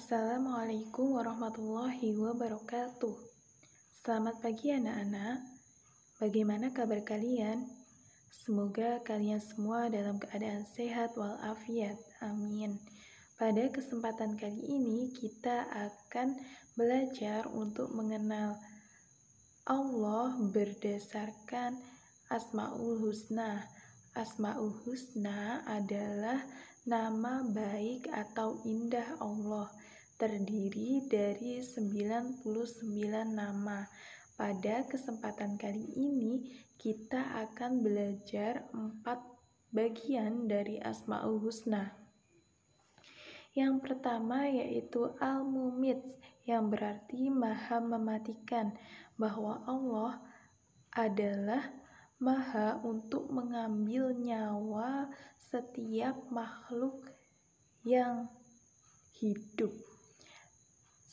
Assalamualaikum warahmatullahi wabarakatuh. Selamat pagi anak-anak. Bagaimana kabar kalian? Semoga kalian semua dalam keadaan sehat walafiat. Amin. Pada kesempatan kali ini kita akan belajar untuk mengenal Allah berdasarkan Asmaul Husna. Asmaul Husna adalah nama baik atau indah Allah, terdiri dari 99 nama. Pada kesempatan kali ini kita akan belajar 4 bagian dari Asmaul Husna. Yang pertama yaitu Al-Mumit, yang berarti Maha Mematikan, bahwa Allah adalah Maha untuk mengambil nyawa setiap makhluk yang hidup.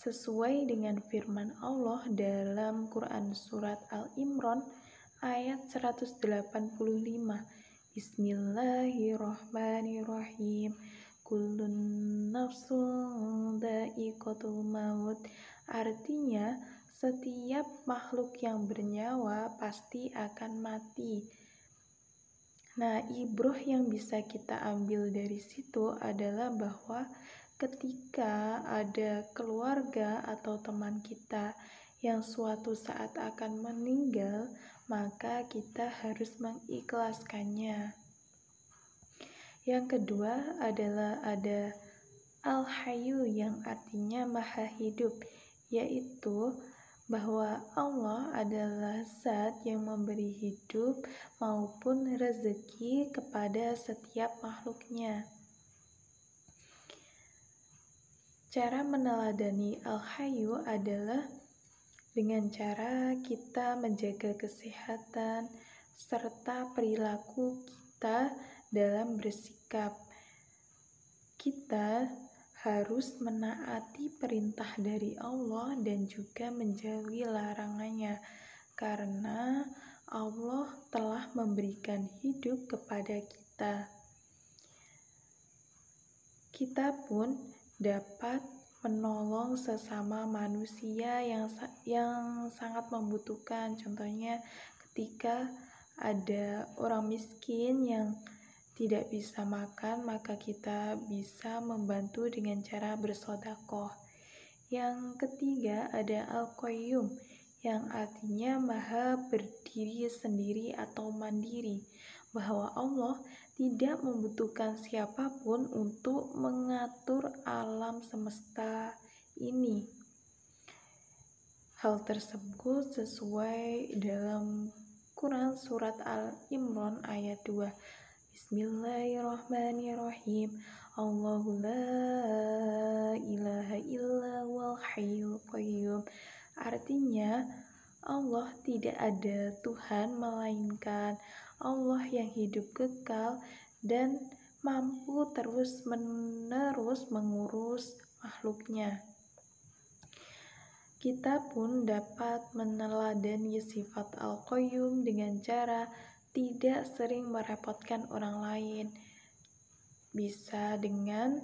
Sesuai dengan firman Allah dalam Quran Surat Al-Imran ayat 185. Bismillahirrahmanirrahim. Kullun nafsun dha'iqatul maut. Artinya, setiap makhluk yang bernyawa pasti akan mati. Nah, ibrah yang bisa kita ambil dari situ adalah bahwa ketika ada keluarga atau teman kita yang suatu saat akan meninggal, maka kita harus mengikhlaskannya. Yang kedua adalah ada Al-Hayyu, yang artinya Maha Hidup, yaitu bahwa Allah adalah Zat yang memberi hidup maupun rezeki kepada setiap makhluknya. Cara meneladani Al-Hayyu adalah dengan cara kita menjaga kesehatan serta perilaku kita dalam bersikap. Kita harus menaati perintah dari Allah dan juga menjauhi larangannya, karena Allah telah memberikan hidup kepada kita. Kita pun dapat menolong sesama manusia yang sangat membutuhkan. Contohnya ketika ada orang miskin yang tidak bisa makan, maka kita bisa membantu dengan cara bersedekah. Yang ketiga ada Al-Qayyum, yang artinya Maha berdiri sendiri atau mandiri, bahwa Allah tidak membutuhkan siapapun untuk mengatur alam semesta ini. Hal tersebut sesuai dalam Quran Surat Al-Imran ayat 2. Bismillahirrahmanirrahim. Allahu la ilaha illa wal hayyul qayyum. Artinya, Allah tidak ada Tuhan melainkan Allah yang hidup kekal dan mampu terus-menerus mengurus makhluknya. Kita pun dapat meneladani sifat Al-Qayyum dengan cara tidak sering merepotkan orang lain. Bisa dengan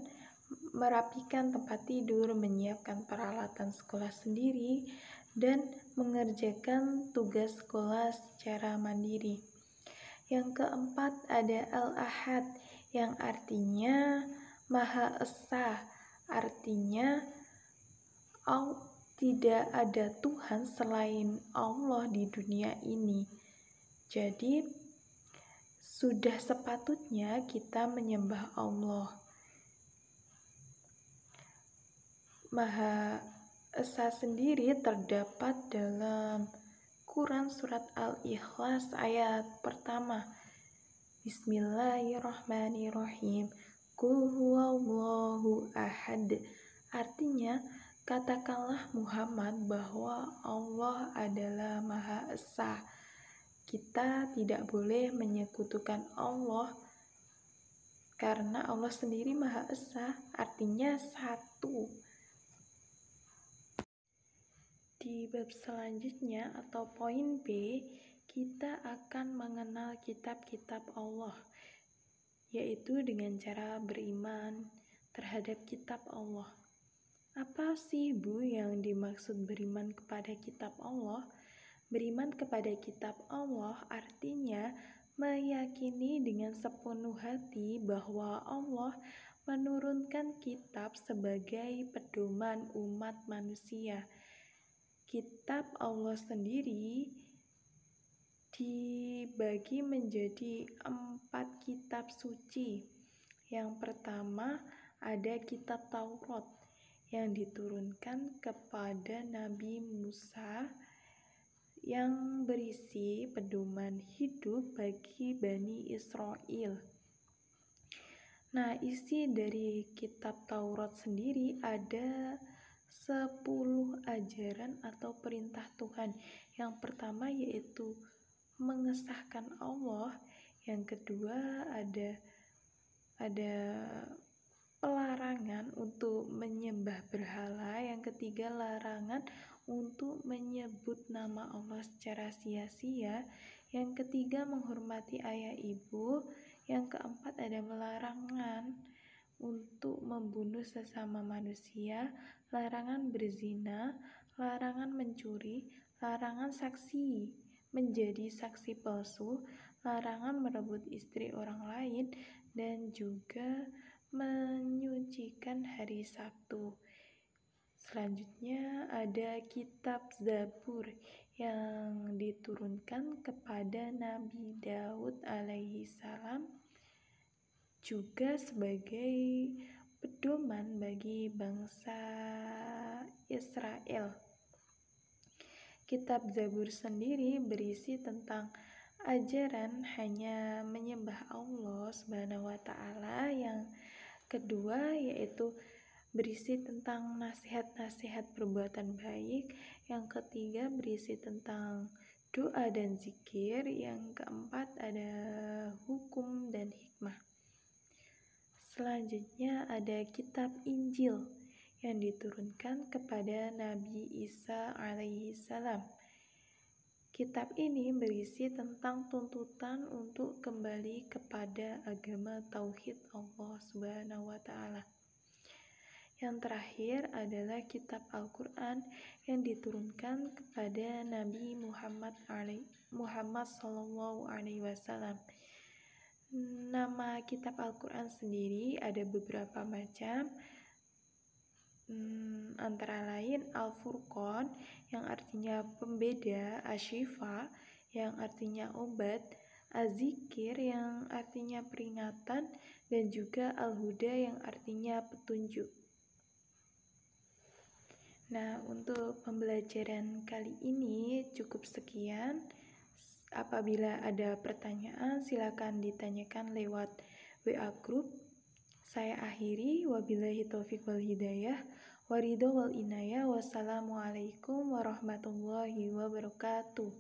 merapikan tempat tidur, menyiapkan peralatan sekolah sendiri, dan mengerjakan tugas sekolah secara mandiri. Yang keempat ada Al-Ahad, yang artinya Maha Esa. Artinya tidak ada Tuhan selain Allah di dunia ini. Jadi sudah sepatutnya kita menyembah Allah. Maha Esa sendiri terdapat dalam Quran Surat Al-Ikhlas ayat pertama. Bismillahirrahmanirrahim. Qul huwallahu ahad. Artinya, katakanlah Muhammad bahwa Allah adalah Maha Esa. Kita tidak boleh menyekutukan Allah, karena Allah sendiri Maha Esa, artinya satu. Di bab selanjutnya atau poin B, kita akan mengenal kitab-kitab Allah, yaitu dengan cara beriman terhadap kitab Allah. Apa sih Bu yang dimaksud beriman kepada kitab Allah? Beriman kepada kitab Allah artinya meyakini dengan sepenuh hati bahwa Allah menurunkan kitab sebagai pedoman umat manusia. Kitab Allah sendiri dibagi menjadi 4 kitab suci. Yang pertama ada kitab Taurat yang diturunkan kepada Nabi Musa yang berisi pedoman hidup bagi Bani Israel. Nah, isi dari kitab Taurat sendiri ada 10 ajaran atau perintah Tuhan. Yang pertama yaitu mengesahkan Allah. Yang kedua ada pelarangan untuk menyembah berhala. Yang ketiga larangan untuk menyebut nama Allah secara sia-sia. Yang ketiga menghormati ayah ibu. Yang keempat ada larangan untuk membunuh sesama manusia, larangan berzina, larangan mencuri, larangan saksi menjadi saksi palsu, larangan merebut istri orang lain, dan juga menyucikan hari Sabtu. Selanjutnya ada kitab Zabur yang diturunkan kepada Nabi Daud alaihi salam, juga sebagai pedoman bagi bangsa Israel. Kitab Zabur sendiri berisi tentang ajaran hanya menyembah Allah Subhanahu wa Ta'ala. Yang kedua yaitu berisi tentang nasihat-nasihat perbuatan baik. Yang ketiga berisi tentang doa dan zikir. Yang keempat ada hukum dan hikmah. Selanjutnya ada kitab Injil yang diturunkan kepada Nabi Isa alaihi salam. Kitab ini berisi tentang tuntutan untuk kembali kepada agama tauhid Allah Subhanahu wa Ta'ala. Yang terakhir adalah kitab Al-Quran yang diturunkan kepada Nabi Muhammad SAW. Nama kitab Al-Quran sendiri ada beberapa macam, antara lain Al-Furqan yang artinya pembeda, Asy-Syifa yang artinya obat, Az-Zikir yang artinya peringatan, dan juga Al-Huda yang artinya petunjuk. Nah, untuk pembelajaran kali ini cukup sekian. Apabila ada pertanyaan, silakan ditanyakan lewat WA group. Saya akhiri, wabillahi taufiq wal hidayah, waridho wal inayah, wassalamualaikum warahmatullahi wabarakatuh.